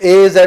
AZ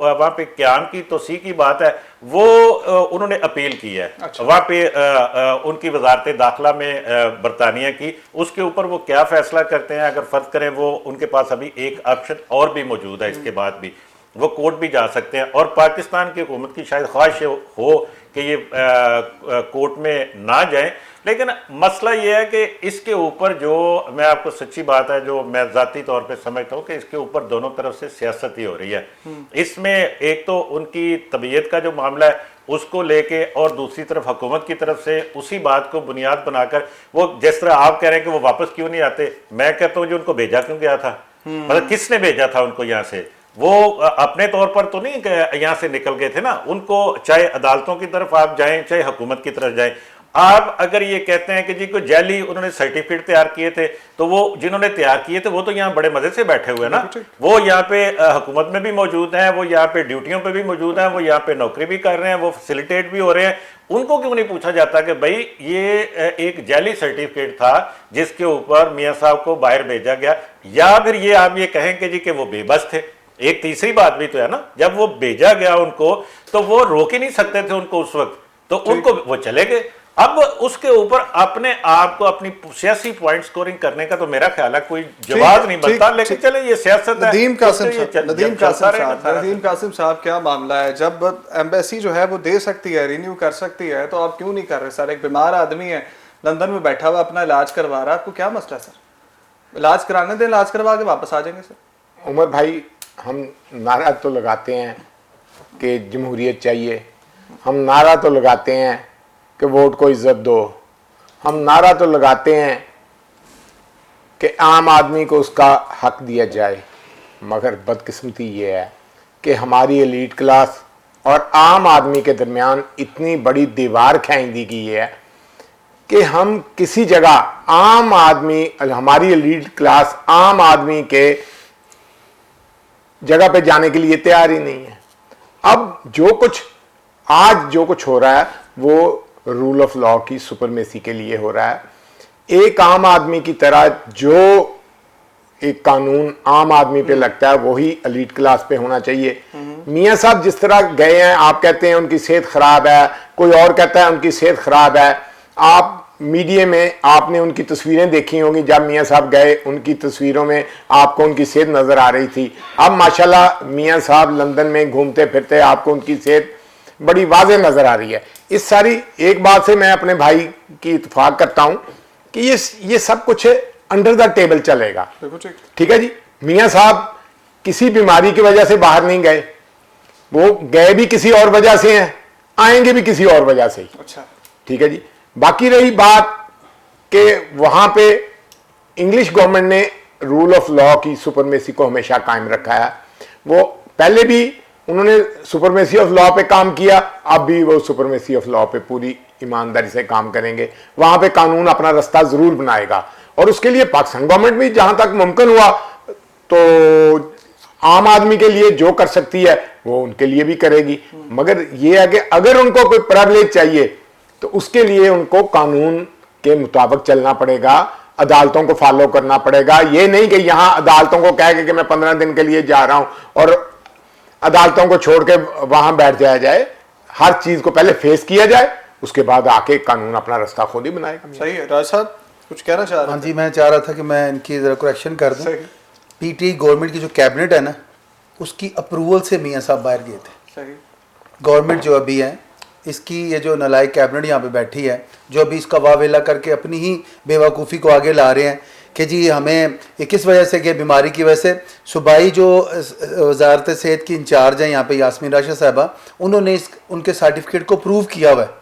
وہاں پہ قیام کی توسیع کی بات ہے وہ انہوں نے اپیل کی ہے. وہاں پہ ان کی وزارت داخلہ میں برطانیہ کی, اس کے اوپر وہ کیا فیصلہ کرتے ہیں. اگر فرض کریں وہ ان کے پاس ابھی ایک آپشن اور بھی موجود ہے, اس کے بعد بھی وہ کورٹ بھی جا سکتے ہیں, اور پاکستان کی حکومت کی شاید خواہش ہو کہ یہ کورٹ میں نہ جائیں. لیکن مسئلہ یہ ہے کہ اس کے اوپر جو میں آپ کو سچی بات ہے جو میں ذاتی طور پہ سمجھتا ہوں کہ اس کے اوپر دونوں طرف سے سیاست ہی ہو رہی ہے. اس میں ایک تو ان کی طبیعت کا جو معاملہ ہے اس کو لے کے, اور دوسری طرف حکومت کی طرف سے اسی بات کو بنیاد بنا کر وہ جس طرح آپ کہہ رہے ہیں کہ وہ واپس کیوں نہیں آتے, میں کہتا ہوں جو ان کو بھیجا کیوں گیا تھا, مطلب کس نے بھیجا تھا ان کو یہاں سے. وہ اپنے طور پر تو نہیں کہ یہاں سے نکل گئے تھے نا, ان کو چاہے عدالتوں کی طرف آپ جائیں چاہے حکومت کی طرف جائیں. آپ اگر یہ کہتے ہیں کہ جی کوئی جعلی انہوں نے سرٹیفکیٹ تیار کیے تھے, تو وہ جنہوں نے تیار کیے تھے وہ تو یہاں بڑے مزے سے بیٹھے ہوئے نا, وہ یہاں پہ حکومت میں بھی موجود ہیں, وہ یہاں پہ ڈیوٹیوں پہ بھی موجود ہیں, وہ یہاں پہ نوکری بھی کر رہے ہیں, وہ فیسیلیٹیٹ بھی ہو رہے ہیں. ان کو کیوں نہیں پوچھا جاتا کہ بھائی یہ ایک جعلی سرٹیفکیٹ تھا جس کے اوپر میاں صاحب کو باہر بھیجا گیا, یا پھر یہ آپ یہ کہیں کہ جی کہ وہ بے بس تھے. ایک تیسری بات بھی تو ہے نا, جب وہ بھیجا گیا ان کو تو وہ روک ہی نہیں سکتے تھے ان کو اس وقت, تو ان کو وہ چلے گئے. اب اس کے اوپر اپنے آپ کو اپنی سیاسی پوائنٹ سکورنگ کرنے کا تو میرا خیال ہے کوئی جواز نہیں بنتا, لیکن چلے یہ سیاست ہے. ندیم قاسم صاحب کیا معاملہ ہے, جب ایمبیسی جو ہے وہ دے سکتی ہے, رینیو کر سکتی ہے, تو آپ کیوں نہیں کر رہے سر؟ ایک بیمار آدمی ہے لندن میں بیٹھا ہوا اپنا علاج کروا رہا ہے, آپ کو کیا مسئلہ ہے سر؟ علاج کرانے دیں, علاج کروا کے واپس آ جائیں گے سر. عمر بھائی, ہم نعرہ تو لگاتے ہیں کہ جمہوریت چاہیے, ہم نعرہ تو لگاتے ہیں کہ ووٹ کو عزت دو, ہم نعرہ تو لگاتے ہیں کہ عام آدمی کو اس کا حق دیا جائے, مگر بدقسمتی یہ ہے کہ ہماری ایلیٹ کلاس اور عام آدمی کے درمیان اتنی بڑی دیوار کھینچ دی گئی ہے کہ ہم کسی جگہ عام آدمی, ہماری ایلیٹ کلاس عام آدمی کے جگہ پہ جانے کے لیے تیار ہی نہیں ہے. اب جو کچھ ہو رہا ہے وہ رول آف لا کی سپرمیسی کے لیے ہو رہا ہے. ایک عام آدمی کی طرح جو ایک قانون عام آدمی پہ لگتا ہے وہی ایلیٹ کلاس پہ ہونا چاہیے. میاں صاحب جس طرح گئے ہیں, آپ کہتے ہیں ان کی صحت خراب ہے, کوئی اور کہتا ہے ان کی صحت خراب ہے. آپ میڈیا میں آپ نے ان کی تصویریں دیکھی ہوں گی, جب میاں صاحب گئے ان کی تصویروں میں آپ کو ان کی صحت نظر آ رہی تھی. اب ماشاءاللہ میاں صاحب لندن میں گھومتے پھرتے آپ کو ان کی صحت بڑی واضح نظر آ رہی ہے. اس ساری ایک بات سے میں اپنے بھائی کی اتفاق کرتا ہوں کہ یہ سب کچھ انڈر دا ٹیبل چلے گا. ٹھیک ہے جی, میاں صاحب کسی بیماری کی وجہ سے باہر نہیں گئے, وہ گئے بھی کسی اور وجہ سے ہیں, آئیں گے بھی کسی اور وجہ سے ہی. ٹھیک ہے جی. باقی رہی بات کہ وہاں پہ انگلش گورنمنٹ نے رول آف لا کی سپرمیسی کو ہمیشہ قائم رکھا ہے. وہ پہلے بھی انہوں نے سپرمیسی آف لا پہ کام کیا, اب بھی وہ سپرمیسی آف لا پہ پوری ایمانداری سے کام کریں گے. وہاں پہ قانون اپنا رستہ ضرور بنائے گا, اور اس کے لیے پاکستان گورنمنٹ بھی جہاں تک ممکن ہوا تو عام آدمی کے لیے جو کر سکتی ہے وہ ان کے لیے بھی کرے گی. مگر یہ ہے کہ اگر ان کو کوئی پریویلیج چاہیے تو اس کے لیے ان کو قانون کے مطابق چلنا پڑے گا, عدالتوں کو فالو کرنا پڑے گا. یہ نہیں کہ یہاں عدالتوں کو کہہ کہ میں 15 دن کے لیے جا رہا ہوں اور عدالتوں کو چھوڑ کے وہاں بیٹھ جایا جائے. ہر چیز کو پہلے فیس کیا جائے, اس کے بعد آ کے قانون اپنا رستہ خود ہی بنائے گا. صحیح ہے. راج صاحب کچھ کہنا چاہ رہے ہیں؟ ہاں جی, میں چاہ رہا تھا کہ میں ان کی ذرا کریکشن کر دوں. پی ٹی گورنمنٹ کی جو کیبنٹ ہے نا, اس کی اپروول سے میاں صاحب باہر گئے تھے. گورنمنٹ جو ابھی ہے اس کی, یہ جو نالائق کیبنٹ یہاں پہ بیٹھی ہے, جو ابھی اس کا واویلا کر کے اپنی ہی بے وقوفی کو آگے لا رہے ہیں کہ جی ہمیں یہ کس وجہ سے کہ بیماری کی وجہ سے. صوبائی جو وزارت صحت کی انچارج ہیں یہاں پہ یاسمین راشد صاحبہ, انہوں نے ان کے سرٹیفکیٹ کو پروو کیا ہوا ہے.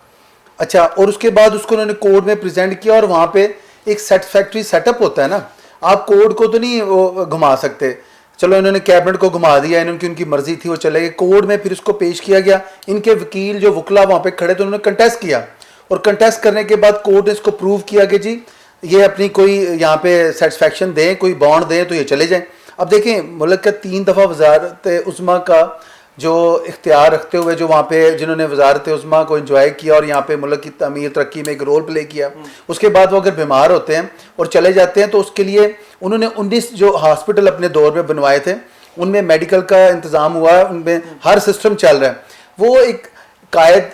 اچھا, اور اس کے بعد اس کو انہوں نے کورٹ میں پریزنٹ کیا, اور وہاں پہ ایک سیٹسفیکٹری سیٹ اپ ہوتا ہے نا, آپ کورٹ کو تو نہیں وہ گھما سکتے. چلو انہوں نے کیبنٹ کو گھما دیا, ان کی مرضی تھی, وہ چلے گئے کورٹ میں. پھر اس کو پیش کیا گیا, ان کے وکیل جو وکلا وہاں پہ کھڑے تھے انہوں نے کنٹیسٹ کیا, اور کنٹیسٹ کرنے کے بعد کورٹ نے اس کو پروو کیا کہ جی یہ اپنی کوئی یہاں پہ سیٹسفیکشن دیں, کوئی بانڈ دیں تو یہ چلے جائیں. اب دیکھیں ملک کا 3 دفعہ وزارت عظمیٰ کا جو اختیار رکھتے ہوئے جو وہاں پہ جنہوں نے وزارت عظمیٰ کو انجوائے کیا اور یہاں پہ ملک کی تعمیر ترقی میں ایک رول پلے کیا, اس کے بعد وہ اگر بیمار ہوتے ہیں اور چلے جاتے ہیں تو اس کے لیے انہوں نے 19 جو ہاسپٹل اپنے دور میں بنوائے تھے ان میں میڈیکل کا انتظام ہوا ہے, ان میں ہر سسٹم چل رہا ہے. وہ ایک قائد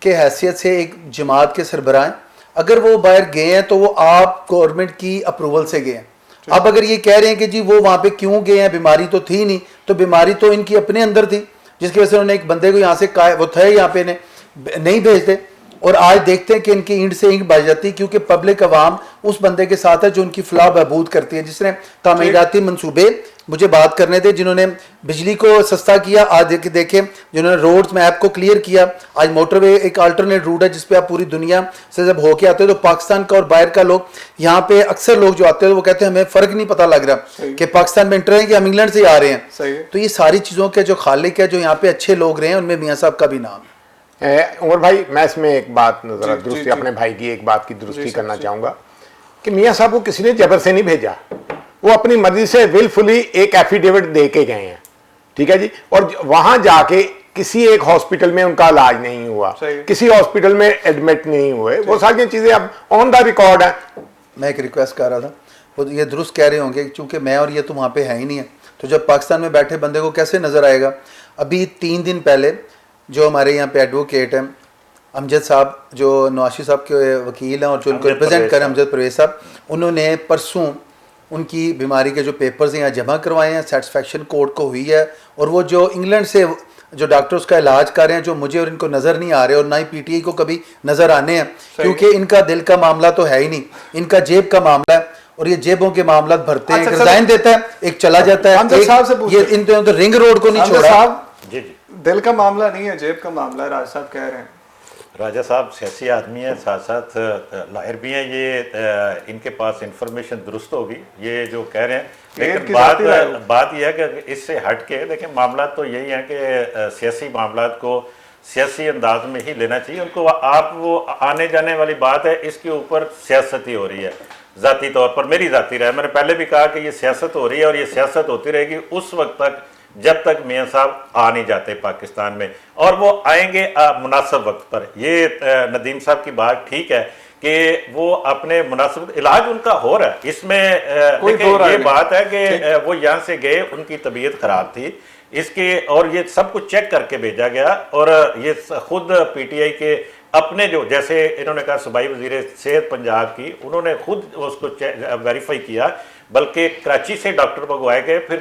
کے حیثیت سے ایک جماعت کے سربراہ ہیں, اگر وہ باہر گئے ہیں تو وہ آپ گورنمنٹ کی اپروول سے گئے ہیں. اب اگر یہ کہہ رہے ہیں کہ جی وہ وہاں پہ کیوں گئے ہیں, بیماری تو تھی نہیں, تو بیماری تو ان کی اپنے اندر تھی جس کی وجہ سے انہوں نے ایک بندے کو یہاں سے وہ تھے یہاں پہ نہیں بھیجتے. اور آج دیکھتے ہیں کہ ان کی اینٹ سے اینٹ بج جاتی ہے, کیونکہ پبلک عوام اس بندے کے ساتھ ہے جو ان کی فلاح بہبود کرتی ہے, جس نے تعمیراتی منصوبے مجھے بات کرنے تھے, جنہوں نے بجلی کو سستا کیا, آج دیکھیں جنہوں نے روڈز میپ کو کلیئر کیا. آج موٹر وے ایک الٹرنیٹ روٹ ہے جس پہ آپ پوری دنیا سے جب ہو کے آتے ہو تو پاکستان کا اور باہر کا لوگ یہاں پہ اکثر لوگ جو آتے ہیں وہ کہتے ہیں ہمیں فرق نہیں پتہ لگ رہا کہ پاکستان میں انٹر ہیں کہ ہم انگلینڈ سے آ رہے ہیں. تو یہ ساری چیزوں کے جو خالق ہے, جو یہاں پہ اچھے لوگ رہے ہیں, ان میں میاں صاحب کا بھی نام ہے. عمر بھائی میں اس میں ایک بات ذرا درستی اپنے بھائی کی ایک بات کی درستی کرنا چاہوں گا کہ میاں صاحب کو کسی نے جبر سے نہیں بھیجا, وہ اپنی مرضی سے ول فلی ایک ایفیڈیوٹ دے کے گئے ہیں, ٹھیک ہے جی, اور وہاں جا کے کسی ایک ہاسپٹل میں ان کا علاج نہیں ہوا, کسی ہاسپٹل میں ایڈمٹ نہیں ہوئے, وہ ساری چیزیں اب آن دا ریکارڈ ہیں. میں ایک ریکویسٹ کر رہا تھا, وہ یہ درست کہہ رہے ہوں گے چونکہ میں اور یہ تو وہاں پہ ہے ہی نہیں ہے, تو جب پاکستان میں بیٹھے بندے کو کیسے نظر آئے گا. ابھی 3 دن پہلے جو ہمارے یہاں پہ ایڈوکیٹ ہیں امجد صاحب, جو نواشی صاحب کے وکیل ہیں اور جو ان کو ریپرزینٹ کر رہے ہیں, امجد پرویز صاحب, انہوں نے پرسوں ان کی بیماری کے جو پیپرز ہیں یہاں جمع کروائے ہیں, سیٹسفیکشن کورٹ کو ہوئی ہے, اور وہ جو انگلینڈ سے جو ڈاکٹر اس کا علاج کر رہے ہیں, جو مجھے اور ان کو نظر نہیں آ رہے اور نہ ہی پی ٹی آئی کو کبھی نظر آنے ہیں, کیونکہ ان کا دل کا معاملہ تو ہے ہی نہیں, ان کا جیب کا معاملہ ہے, اور یہ جیبوں کے معاملات بھرتے ہیں, ایک ریزائن دیتا ہے, ایک چلا جاتا ہے, یہ ان تو رنگ روڈ کو نہیں چھوڑا. جی جی, دل کا معاملہ نہیں ہے, جیب کا معاملہ ہے, راجہ صاحب کہہ رہے ہیں. راجہ صاحب سیاسی آدمی ہیں, ساتھ ساتھ لاہر بھی ہیں, یہ ان کے پاس انفارمیشن درست ہوگی یہ جو کہہ رہے ہیں, لیکن بات یہ ہے کہ اس سے ہٹ کے دیکھیں معاملات تو یہی ہیں کہ سیاسی معاملات کو سیاسی انداز میں ہی لینا چاہیے. ان کو آپ وہ آنے جانے والی بات ہے, اس کے اوپر سیاست ہی ہو رہی ہے. ذاتی طور پر میری ذاتی رائے, میں نے پہلے بھی کہا کہ یہ سیاست ہو رہی ہے, اور یہ سیاست ہوتی رہے گی اس وقت تک جب تک میاں صاحب آ نہیں جاتے پاکستان میں, اور وہ آئیں گے مناسب وقت پر. یہ ندیم صاحب کی بات ٹھیک ہے کہ وہ اپنے مناسب علاج ان کا ہو رہا ہے, اس میں یہ بات ہے کہ وہ یہاں سے گئے, ان کی طبیعت خراب تھی اس کے, اور یہ سب کچھ چیک کر کے بھیجا گیا, اور یہ خود پی ٹی آئی کے اپنے جو جیسے انہوں نے کہا صوبائی وزیر صحت پنجاب کی, انہوں نے خود اس کو ویریفائی کیا, بلکہ کراچی سے ڈاکٹر منگوائے گئے, پھر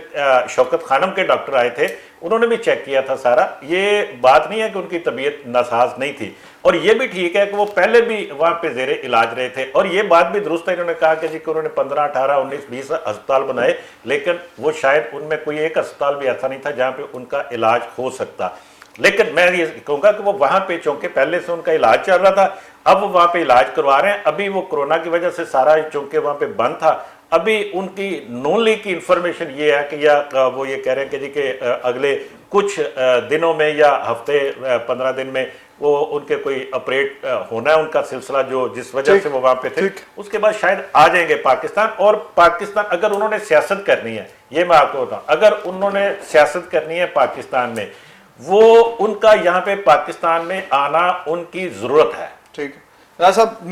شوکت خانم کے ڈاکٹر آئے تھے, انہوں نے بھی چیک کیا تھا سارا. یہ بات نہیں ہے کہ ان کی طبیعت ناساز نہیں تھی, اور یہ بھی ٹھیک ہے کہ وہ پہلے بھی وہاں پہ زیر علاج رہے تھے, اور یہ بات بھی درست ہے. انہوں نے کہا کہ جی کہ انہوں نے 15, 18, 19, 20 ہسپتال بنائے, لیکن وہ شاید ان میں کوئی ایک ہسپتال بھی ایسا نہیں تھا جہاں پہ ان کا علاج ہو سکتا. لیکن میں یہ کہوں گا کہ وہ وہاں پہ چونکہ پہلے سے ان کا علاج چل رہا تھا, اب وہ وہاں پہ علاج کروا رہے ہیں. ابھی وہ کورونا کی وجہ سے سارا چونکہ وہاں پہ بند تھا, ابھی ان کی نون لیگ کی انفارمیشن یہ ہے کہ یا وہ یہ کہہ رہے ہیں کہ جی کہ اگلے کچھ دنوں میں یا ہفتے 15 دن میں وہ ان کے کوئی آپریٹ ہونا ہے ان کا سلسلہ, جو جس وجہ سے وہ وہاں پہ تھے. اس کے بعد شاید آ جائیں گے پاکستان. اور پاکستان اگر انہوں نے سیاست کرنی ہے, یہ میں آپ کو بتاؤں, اگر انہوں نے سیاست کرنی ہے پاکستان میں, وہ ان کا یہاں پہ پاکستان میں آنا ان کی ضرورت ہے. ٹھیک ہے راجہ صاحب,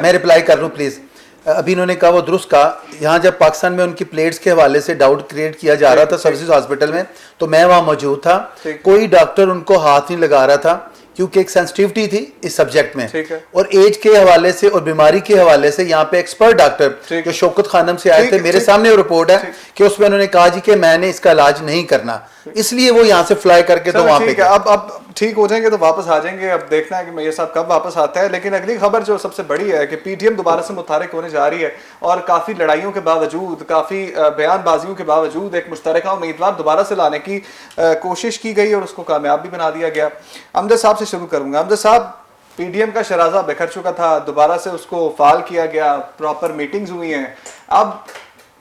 میں رپلائی کر لوں پلیز. ابھی انہوں نے کہا وہ درست کہا, یہاں جب پاکستان میں ان کی پلیٹس کے حوالے سے ڈاؤٹ کریٹ کیا جا رہا تھا سروسز ہاسپٹل میں, تو میں وہاں موجود تھا, کوئی ڈاکٹر ان کو ہاتھ نہیں لگا رہا تھا, کیونکہ ایک سینسٹیوٹی تھی اس سبجیکٹ میں, اور ایج کے حوالے سے اور بیماری کے حوالے سے یہاں پہ ایکسپرٹ ڈاکٹر جو شوکت خانم سے آئے تھے, میرے سامنے وہ رپورٹ ہے کہ اس میں انہوں نے کہا جی کہ میں نے اس کا علاج نہیں کرنا, اس لیے وہ یہاں سے فلائی کر کے تو وہاں پہ اب ٹھیک ہو جائیں گے تو واپس آ جائیں گے. اب دیکھنا ہے کہ میاں صاحب کب واپس آتا ہے. لیکن اگلی خبر جو سب سے بڑی ہے کہ پی ٹی ایم دوبارہ سے متحرک ہونے جا رہی ہے, اور کافی لڑائیوں کے باوجود, کافی بیان بازیوں کے باوجود ایک مشترکہ امیدوار دوبارہ سے لانے کی کوشش کی گئی, اور اس کو کامیاب بھی بنا دیا گیا. امجد صاحب سے شروع کروں گا. امجد صاحب, پی ڈی ایم کا شرازہ بکھر چکا تھا, دوبارہ سے اس کو فعال کیا گیا, پراپر میٹنگز ہوئی ہیں, اب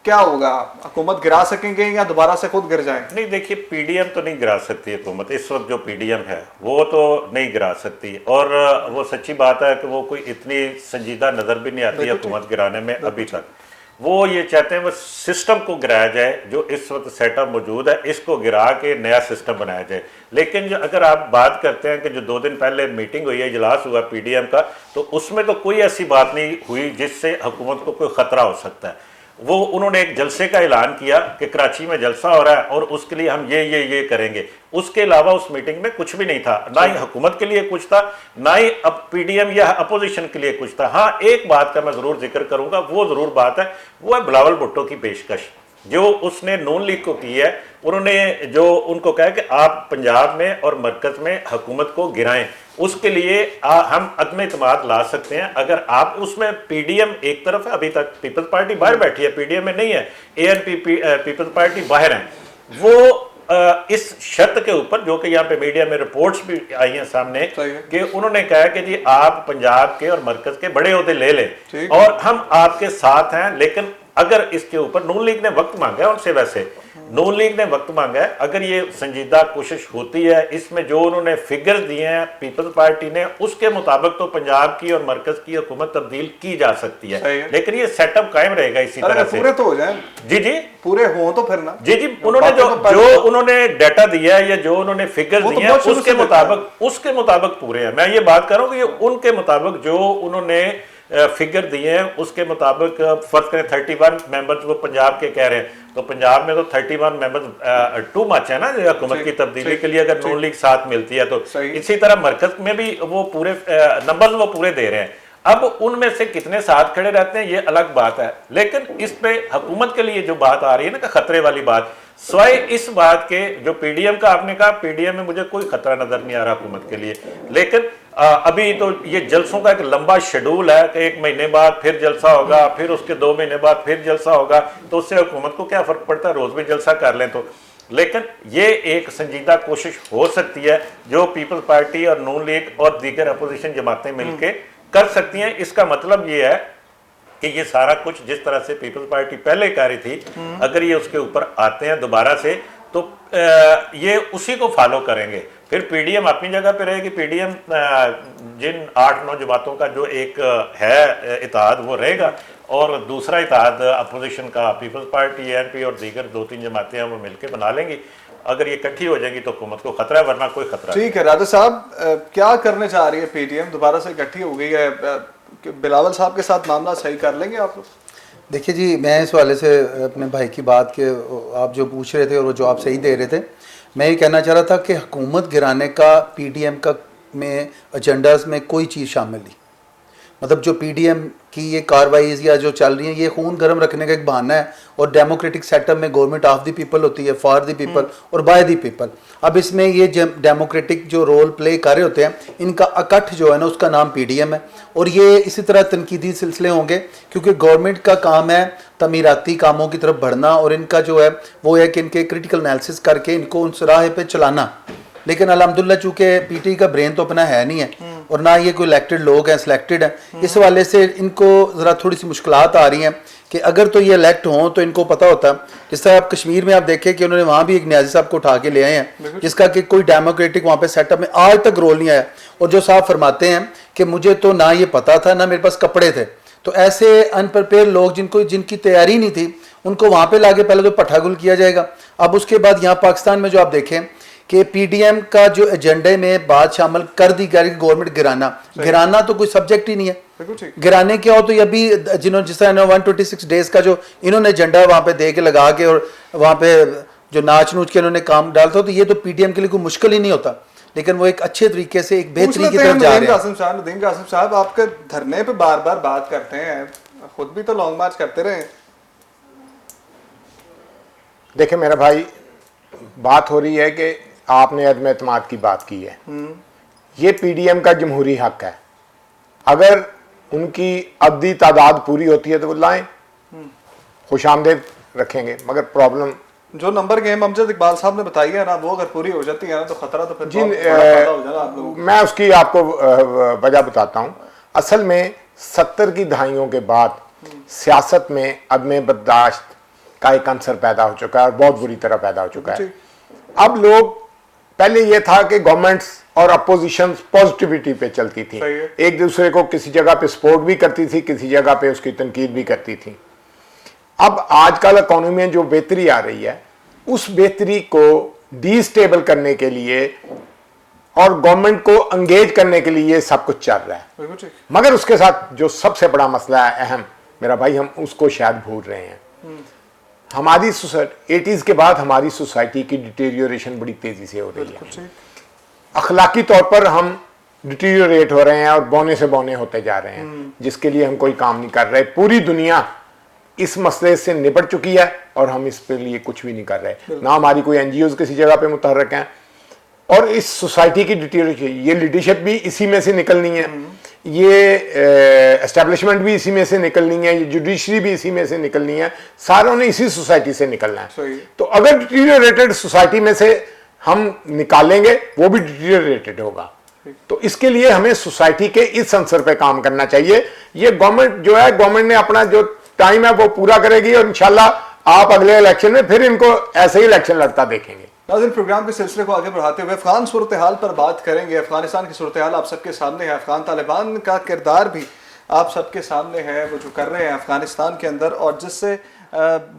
کیا ہوگا؟ حکومت گرا سکیں گے یا دوبارہ سے خود گر جائیں؟ نہیں دیکھیے, پی ڈی ایم تو نہیں گرا سکتی حکومت. اس وقت جو پی ڈی ایم ہے وہ تو نہیں گرا سکتی, اور وہ سچی بات ہے کہ وہ کوئی اتنی سنجیدہ نظر بھی نہیں آتی حکومت گرانے میں ابھی تک. وہ یہ چاہتے ہیں وہ سسٹم کو گرایا جائے, جو اس وقت سیٹ اپ موجود ہے اس کو گرا کے نیا سسٹم بنایا جائے. لیکن جو اگر آپ بات کرتے ہیں کہ جو 2 دن پہلے میٹنگ ہوئی ہے, اجلاس ہوا پی ڈی ایم کا, تو اس میں تو کوئی ایسی بات نہیں ہوئی جس سے حکومت کو کوئی خطرہ ہو سکتا ہے. وہ انہوں نے ایک جلسے کا اعلان کیا کہ کراچی میں جلسہ ہو رہا ہے اور اس کے لیے ہم یہ کریں گے. اس کے علاوہ اس میٹنگ میں کچھ بھی نہیں تھا, نہ ہی حکومت کے لیے کچھ تھا, نہ ہی پی ڈی ایم یا اپوزیشن کے لیے کچھ تھا. ہاں ایک بات کا میں ضرور ذکر کروں گا, وہ ضرور بات ہے, وہ ہے بلاول بھٹو کی پیشکش جو اس نے نون لیگ کو کی ہے. انہوں نے جو ان کو کہا کہ آپ پنجاب میں اور مرکز میں حکومت کو گرائیں, اس کے لیے ہم عدم اعتماد لا سکتے ہیں اگر آپ اس میں پی ڈی ایم ایک طرف ہے, ابھی تک پیپلز پارٹی باہر بیٹھی ہے, پی ڈی ایم میں نہیں ہے, اے این پی پیپلز پارٹی باہر ہیں. وہ اس شرط کے اوپر جو کہ یہاں پہ میڈیا میں رپورٹس بھی آئی ہیں سامنے کہ انہوں نے کہا کہ جی آپ پنجاب کے اور مرکز کے بڑے عہدے لے لیں اور ہم آپ کے ساتھ ہیں, لیکن اگر اس کے اوپر نون لیگ نے وقت مانگا ہے ان سے, ویسے نون لیگ نے وقت مانگا ہے, اگر یہ سنجیدہ کوشش ہوتی ہے, اس میں جو انہوں نے فگر دیے ہیں پیپلز پارٹی نے, اس کے مطابق تو پنجاب کی اور مرکز کی حکومت تبدیل کی جا سکتی ہے, لیکن یہ سیٹ اپ قائم رہے گا اسی طرح سے. پورے تو ہو جائیں, جی پورے ہوں تو پھر نا, جی انہوں نے جو انہوں نے ڈیٹا دیا ہے یا جو انہوں نے فگر دیے ہیں اس کے مطابق پورے ہیں. میں یہ بات کر رہا ہوں کہ ان کے مطابق جو انہوں نے فگر دیے ہیں اس کے مطابق فرض کریں 31 ممبرز وہ پنجاب کے کہہ رہے ہیں, تو پنجاب میں تو 31 ممبرز ٹو مچ ہے نا حکومت کی تبدیلی کے لیے اگر نون لیگ ساتھ ملتی ہے تو. اسی طرح مرکز میں بھی وہ پورے نمبرز وہ پورے دے رہے ہیں. اب ان میں سے کتنے ساتھ کھڑے رہتے ہیں یہ الگ بات ہے, لیکن اس پہ حکومت کے لیے جو بات آ رہی ہے نا کہ خطرے والی بات, سوائے اس بات کے جو پی ڈی ایم کا آپ نے کہا, پی ڈی ایم میں مجھے کوئی خطرہ نظر نہیں آ رہا حکومت کے لیے, لیکن ابھی تو یہ جلسوں کا ایک لمبا شیڈول ہے کہ 1 مہینے بعد پھر جلسہ ہوگا, پھر اس کے 2 مہینے بعد پھر جلسہ ہوگا, تو اس سے حکومت کو کیا فرق پڑتا ہے, روز بھی جلسہ کر لیں تو. لیکن یہ ایک سنجیدہ کوشش ہو سکتی ہے جو پیپلز پارٹی اور نون لیگ اور دیگر اپوزیشن جماعتیں مل کے کر سکتی ہیں. اس کا مطلب یہ ہے کہ یہ سارا کچھ جس طرح سے پیپلز پارٹی پہلے کہہ رہی تھی, اگر یہ اس کے اوپر آتے ہیں دوبارہ سے تو یہ اسی کو فالو کریں گے. پھر پی ڈی ایم اپنی جگہ پہ رہے گی, پی ڈی ایم جن 8-9 جماعتوں کا جو ایک ہے اتحاد وہ رہے گا, اور دوسرا اتحاد اپوزیشن کا پیپلز پارٹی, اے این پی اور دیگر 2-3 جماعتیں ہیں وہ مل کے بنا لیں گی. اگر یہ اکٹھی ہو جائیں گی تو حکومت کو خطرہ ہے, ورنہ کوئی خطرہ نہیں. ٹھیک ہے راجہ صاحب, کیا کرنے چاہ رہی ہے پی ڈی ایم, دوبارہ سے اکٹھی ہو گئی ہے, بلاول صاحب کے ساتھ معاملہ صحیح کر لیں گے آپ لوگ؟ دیکھیے جی, میں اس حوالے سے اپنے بھائی کی بات کے آپ جو پوچھ رہے تھے اور وہ جواب صحیح دے رہے تھے, میں یہ کہنا چاہ رہا تھا کہ حکومت گرانے کا پی ڈی ایم کا میں ایجنڈاز میں کوئی چیز شامل نہیں. مطلب جو پی ڈی ایم کی یہ کاروائیز یا جو چل رہی ہیں یہ خون گرم رکھنے کا ایک بہانہ ہے, اور ڈیموکریٹک سیٹ اپ میں گورنمنٹ آف دی پیپل ہوتی ہے, فار دی پیپل اور بائی دی پیپل. اب اس میں یہ ڈیموکریٹک جو رول پلے کر رہے ہوتے ہیں, ان کا اکٹھ جو ہے نا اس کا نام پی ڈی ایم ہے, اور یہ اسی طرح تنقیدی سلسلے ہوں گے کیونکہ گورنمنٹ کا کام ہے تعمیراتی کاموں کی طرف بڑھنا, اور ان کا جو ہے وہ ہے کہ ان کے کریٹیکل انالیسس کر کے ان کو ان راہ پہ چلانا. لیکن الحمدللہ چونکہ پی ٹی کا برین تو اپنا ہے نہیں ہے, اور نہ یہ کوئی الیکٹڈ لوگ ہیں, سلیکٹڈ ہیں, اس حوالے سے ان کو ذرا تھوڑی سی مشکلات آ رہی ہیں کہ اگر تو یہ الیکٹ ہوں تو ان کو پتہ ہوتا ہے. جس طرح آپ کشمیر میں آپ دیکھیں کہ انہوں نے وہاں بھی ایک نیازی صاحب کو اٹھا کے لے آئے ہیں جس کا کہ کوئی ڈیموکریٹک وہاں پہ سیٹ اپ میں آج تک رول نہیں آیا, اور جو صاحب فرماتے ہیں کہ مجھے تو نہ یہ پتہ تھا نہ میرے پاس کپڑے تھے. تو ایسے ان پرپیئر لوگ جن کی تیاری نہیں تھی ان کو وہاں پہ لا کے پہلے تو پٹھا گل کیا جائے گا. اب اس کے بعد یہاں پاکستان میں جو آپ دیکھیں کہ پی ڈی ایم کا جو ایجنڈے میں بات شامل کر دی گئی گورنمنٹ گرانا تو کوئی سبجیکٹ ہی نہیں ہے. گرانے کیا ہو تو یہ بھی جس طرح 126 ڈیز کا جو انہوں نے ایجنڈا وہاں پہ دے کے لگا کے اور وہاں پہ جو ناچ نوچ کے انہوں نے کام ڈالتا ہو, تو یہ تو پی ڈی ایم کے لیے کوئی مشکل ہی نہیں ہوتا, لیکن وہ ایک اچھے طریقے سے ایک بہتری کی طرف جا رہے ہیں. ندیم قاسم صاحب, آپ کے دھرنے پہ بار بار بات کرتے ہیں, خود بھی تو لانگ مارچ کرتے رہے. دیکھیں میرا بھائی, بات ہو رہی ہے کہ آپ نے عدم اعتماد کی بات کی ہے, یہ پی ڈی ایم کا جمہوری حق ہے, اگر ان کی عددی تعداد پوری ہوتی ہے تو وہ لائیں, خوش آمدید رکھیں گے. مگر پرابلم جو نمبر گیم امجد اقبال صاحب نے بتائی ہے نا, وہ اگر پوری ہو جاتی ہے نا تو خطرہ تو پھر ہو جانا آپ لوگوں کو. میں اس کی آپ کو وجہ بتاتا ہوں. اصل میں 70 کی دہائیوں کے بعد سیاست میں عدم برداشت کا ایک عنصر پیدا ہو چکا ہے, اور بہت بری طرح پیدا ہو چکا ہے. اب لوگ, پہلے یہ تھا کہ گورنمنٹس اور اپوزیشن پازیٹیوٹی پہ چلتی تھی, ایک دوسرے کو کسی جگہ پہ سپورٹ بھی کرتی تھی, کسی جگہ پہ اس کی تنقید بھی کرتی تھی. اب آج کل اکانومی میں جو بہتری آ رہی ہے, اس بہتری کو ڈی سٹیبل کرنے کے لیے اور گورنمنٹ کو انگیج کرنے کے لیے یہ سب کچھ چل رہا ہے. مگر اس کے ساتھ جو سب سے بڑا مسئلہ ہے اہم میرا بھائی, ہم اس کو شاید بھول رہے ہیں. ہماری 80s کے بعد ہماری سوسائٹی کی ڈیٹیریوریشن بڑی تیزی سے ہو رہی ہے. اخلاقی طور پر ہم ڈیٹیریوریٹ ہو رہے ہیں اور بونے سے بونے ہوتے جا رہے ہیں, جس کے لیے ہم کوئی کام نہیں کر رہے. پوری دنیا اس مسئلے سے نپٹ چکی ہے اور ہم اس پہ لیے کچھ بھی نہیں کر رہے. نہ ہماری کوئی این جی اوز کسی جگہ پہ متحرک ہیں, اور اس سوسائٹی کی ڈیٹیریوریشن, یہ لیڈرشپ بھی اسی میں سے نکلنی ہے, یہ اسٹیبلشمنٹ بھی اسی میں سے نکلنی ہے, یہ جوڈیشری بھی اسی میں سے نکلنی ہے, ساروں نے اسی سوسائٹی سے نکلنا ہے. تو اگر ڈیٹیریوریٹڈ سوسائٹی میں سے ہم نکالیں گے وہ بھی ڈیٹیریوریٹڈ ہوگا. تو اس کے لیے ہمیں سوسائٹی کے اس عنصر پہ کام کرنا چاہیے. یہ گورنمنٹ جو ہے, گورنمنٹ نے اپنا جو ٹائم ہے وہ پورا کرے گی, اور انشاءاللہ آپ اگلے الیکشن میں پھر ان کو ایسے ہی الیکشن لڑتا دیکھیں گے. ناظرین, پروگرام کے سلسلے کو آگے بڑھاتے ہوئے افغان صورتحال پر بات کریں گے. افغانستان کی صورتحال آپ سب کے سامنے ہے, افغان طالبان کا کردار بھی آپ سب کے سامنے ہے, وہ جو کر رہے ہیں افغانستان کے اندر, اور جس سے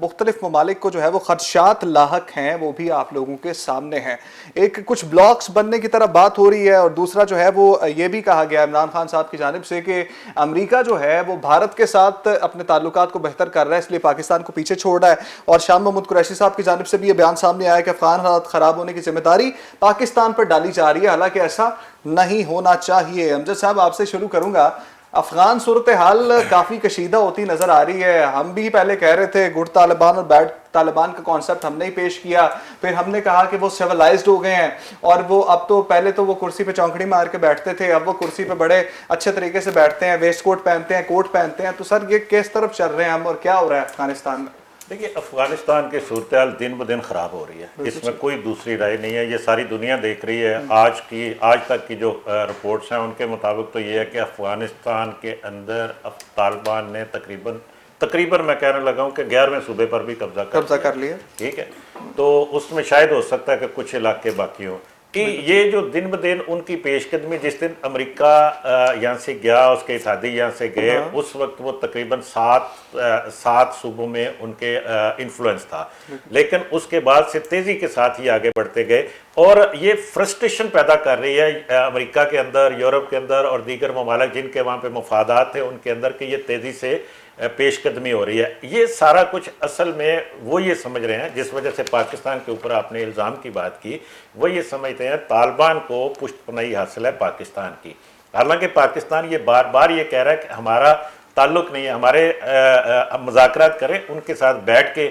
مختلف ممالک کو جو ہے وہ خدشات لاحق ہیں, وہ بھی آپ لوگوں کے سامنے ہیں. ایک کچھ بلاکس بننے کی طرف بات ہو رہی ہے, اور دوسرا جو ہے وہ یہ بھی کہا گیا عمران خان صاحب کی جانب سے کہ امریکہ جو ہے وہ بھارت کے ساتھ اپنے تعلقات کو بہتر کر رہا ہے, اس لیے پاکستان کو پیچھے چھوڑ رہا ہے. اور شاہ محمود قریشی صاحب کی جانب سے بھی یہ بیان سامنے آیا کہ افغان حالات خراب ہونے کی ذمہ داری پاکستان پر ڈالی جا رہی ہے, حالانکہ ایسا نہیں ہونا چاہیے. امجد صاحب, آپ سے شروع کروں گا. افغان صورتحال کافی کشیدہ ہوتی نظر آ رہی ہے. ہم بھی پہلے کہہ رہے تھے گڈ طالبان اور بیڈ طالبان کا کانسیپٹ ہم نے ہی پیش کیا, پھر ہم نے کہا کہ وہ سیولائزڈ ہو گئے ہیں, اور وہ اب تو پہلے تو وہ کرسی پہ چونکڑی مار کے بیٹھتے تھے, اب وہ کرسی پہ بڑے اچھے طریقے سے بیٹھتے ہیں, ویسٹ کوٹ پہنتے ہیں, کوٹ پہنتے ہیں. تو سر یہ کس طرف چل رہے ہیں ہم, اور کیا ہو رہا ہے افغانستان میں؟ دیکھیے, افغانستان کی صورتحال دن بدن خراب ہو رہی ہے, اس میں کوئی دوسری رائے نہیں ہے. یہ ساری دنیا دیکھ رہی ہے. آج تک کی جو رپورٹس ہیں ان کے مطابق تو یہ ہے کہ افغانستان کے اندر طالبان نے تقریباً میں کہنے لگا ہوں کہ 11ویں صوبے پر بھی قبضہ کر لیا. ٹھیک ہے, تو اس میں شاید ہو سکتا ہے کہ کچھ علاقے باقی ہوں. کہ یہ جو دن بدن ان کی پیش قدمی, جس دن امریکہ یہاں سے گیا, اس کے اتحادی یہاں سے گئے, اس وقت وہ تقریباً 7 صوبوں میں ان کے انفلوئنس تھا, لیکن اس کے بعد سے تیزی کے ساتھ ہی آگے بڑھتے گئے, اور یہ فرسٹریشن پیدا کر رہی ہے امریکہ کے اندر, یورپ کے اندر, اور دیگر ممالک جن کے وہاں پہ مفادات ہیں ان کے اندر, کہ یہ تیزی سے پیش قدمی ہو رہی ہے. یہ سارا کچھ اصل میں وہ یہ سمجھ رہے ہیں, جس وجہ سے پاکستان کے اوپر آپ نے الزام کی بات کی, وہ یہ سمجھتے ہیں طالبان کو پشت پناہی حاصل ہے پاکستان کی. حالانکہ پاکستان یہ بار بار یہ کہہ رہا ہے کہ ہمارا تعلق نہیں ہے, ہمارے مذاکرات کریں, ان کے ساتھ بیٹھ کے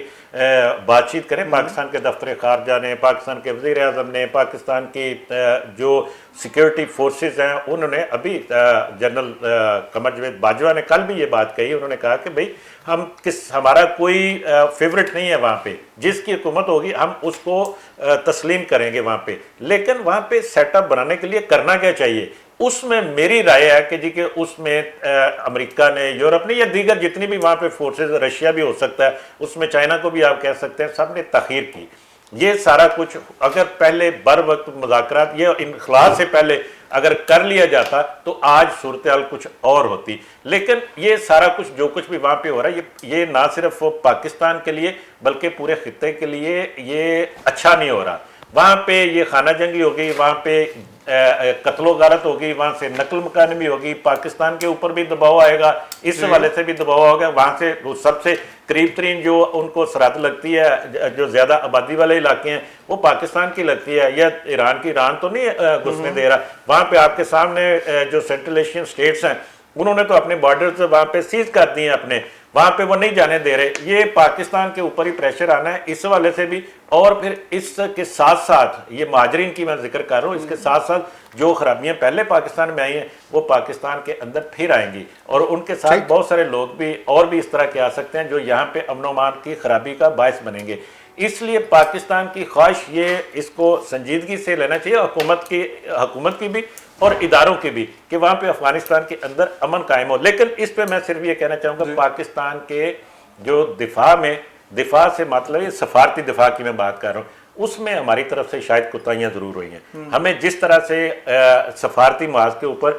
بات چیت کریں. پاکستان کے دفتر خارجہ نے, پاکستان کے وزیر اعظم نے, پاکستان کی جو سیکیورٹی فورسز ہیں انہوں نے, ابھی جنرل قمر جاوید باجوہ نے کل بھی یہ بات کہی, انہوں نے کہا کہ بھئی ہمارا کوئی فیورٹ نہیں ہے وہاں پہ, جس کی حکومت ہوگی ہم اس کو تسلیم کریں گے وہاں پہ, لیکن وہاں پہ سیٹ اپ بنانے کے لیے کرنا کیا چاہیے. اس میں میری رائے ہے کہ جی کہ اس میں امریکہ نے, یورپ نے, یا دیگر جتنی بھی وہاں پہ فورسز, رشیا بھی ہو سکتا ہے, اس میں چائنا کو بھی آپ کہہ سکتے ہیں, سب نے تاخیر کی. یہ سارا کچھ اگر پہلے بر وقت مذاکرات, یہ انخلاء سے پہلے اگر کر لیا جاتا تو آج صورتحال کچھ اور ہوتی. لیکن یہ سارا کچھ جو کچھ بھی وہاں پہ ہو رہا ہے, یہ نہ صرف پاکستان کے لیے بلکہ پورے خطے کے لیے یہ اچھا نہیں ہو رہا. وہاں پہ یہ خانہ جنگی ہوگی, وہاں پہ قتل و غارت ہوگی, وہاں سے نقل مکانی بھی ہوگی, پاکستان کے اوپر بھی دباؤ آئے گا, اس حوالے سے بھی دباؤ ہوگا. وہاں سے سب سے قریب ترین جو ان کو سرحد لگتی ہے, جو زیادہ آبادی والے علاقے ہیں, وہ پاکستان کی لگتی ہے, یا ایران کی. ایران تو نہیں گھسنے دے رہا. وہاں پہ آپ کے سامنے جو سینٹرل ایشین سٹیٹس ہیں, انہوں نے تو اپنے بارڈرز وہاں پہ سیز کر دیے ہیں اپنے, وہاں پہ وہ نہیں جانے دے رہے. یہ پاکستان کے اوپر ہی پریشر آنا ہے اس حوالے سے بھی. اور پھر اس کے ساتھ ساتھ یہ مہاجرین کی میں ذکر کر رہا ہوں, اس کے ساتھ ساتھ جو خرابیاں پہلے پاکستان میں آئی ہیں وہ پاکستان کے اندر پھر آئیں گی, اور ان کے ساتھ بہت سارے لوگ بھی اور بھی اس طرح کے آ سکتے ہیں جو یہاں پہ امن و امان کی خرابی کا باعث بنیں گے. اس لیے پاکستان کی خواہش یہ اس کو سنجیدگی سے لینا چاہیے, حکومت کی بھی اور اداروں کی بھی, کہ وہاں پہ افغانستان کے اندر امن قائم ہو. لیکن اس پہ میں صرف یہ کہنا چاہوں گا, پاکستان کے جو دفاع سے مطلب یہ سفارتی دفاع کی میں بات کر رہا ہوں, اس میں ہماری طرف سے شاید کوتاہیاں ضرور ہوئی ہیں. ہمیں جس طرح سے سفارتی محاذ کے اوپر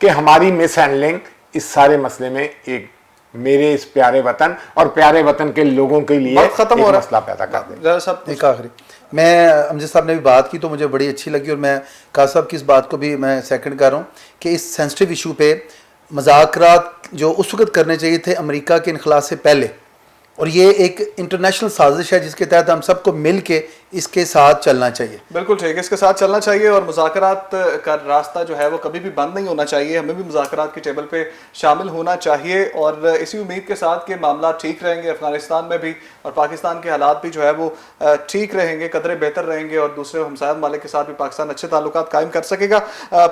کہ ہماری مس ہینڈلنگ اس سارے مسئلے میں ایک میرے اس پیارے وطن اور پیارے وطن کے لوگوں کے لیے وقت ختم ہو رہا ہے، مسئلہ پیدا کر دیں. ذرا صاحب ایک آخری، میں امجد صاحب نے بھی بات کی تو مجھے بڑی اچھی لگی، اور میں قاسم صاحب کی اس بات کو بھی میں سیکنڈ کر رہا ہوں کہ اس سینسٹیو ایشو پہ مذاکرات جو اس وقت کرنے چاہیے تھے امریکہ کے انخلاء سے پہلے، اور یہ ایک انٹرنیشنل سازش ہے جس کے تحت ہم سب کو مل کے اس کے ساتھ چلنا چاہیے. بالکل ٹھیک، اس کے ساتھ چلنا چاہیے، اور مذاکرات کا راستہ جو ہے وہ کبھی بھی بند نہیں ہونا چاہیے. ہمیں بھی مذاکرات کی ٹیبل پہ شامل ہونا چاہیے، اور اسی امید کے ساتھ کہ معاملات ٹھیک رہیں گے افغانستان میں بھی، اور پاکستان کے حالات بھی جو ہے وہ ٹھیک رہیں گے، قدرے بہتر رہیں گے، اور دوسرے ہمسایہ ممالک کے ساتھ بھی پاکستان اچھے تعلقات قائم کر سکے گا.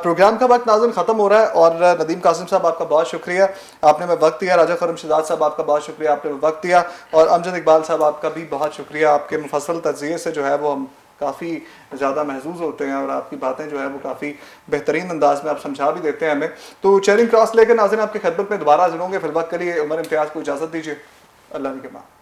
پروگرام کا وقت ناظرین ختم ہو رہا ہے، اور ندیم قاسم صاحب آپ کا بہت شکریہ، آپ نے میں وقت دیا. راجہ خرم شہزاد صاحب آپ کا بہت شکریہ، آپ نے وقت دیا. اور امجد اقبال صاحب آپ کا بھی بہت شکریہ، آپ کے مفصل تجزیے سے جو ہے وہ ہم کافی زیادہ محظوظ ہوتے ہیں، اور آپ کی باتیں جو ہے وہ کافی بہترین انداز میں آپ سمجھا بھی دیتے ہیں ہمیں. تو چیئرنگ کراس لے کے ناظرین آپ کی خدمت میں دوبارہ حاضر ہوں گے. فی الوقت کے لیے عمر امتیاز کو اجازت دیجیے. اللہ نگہبان.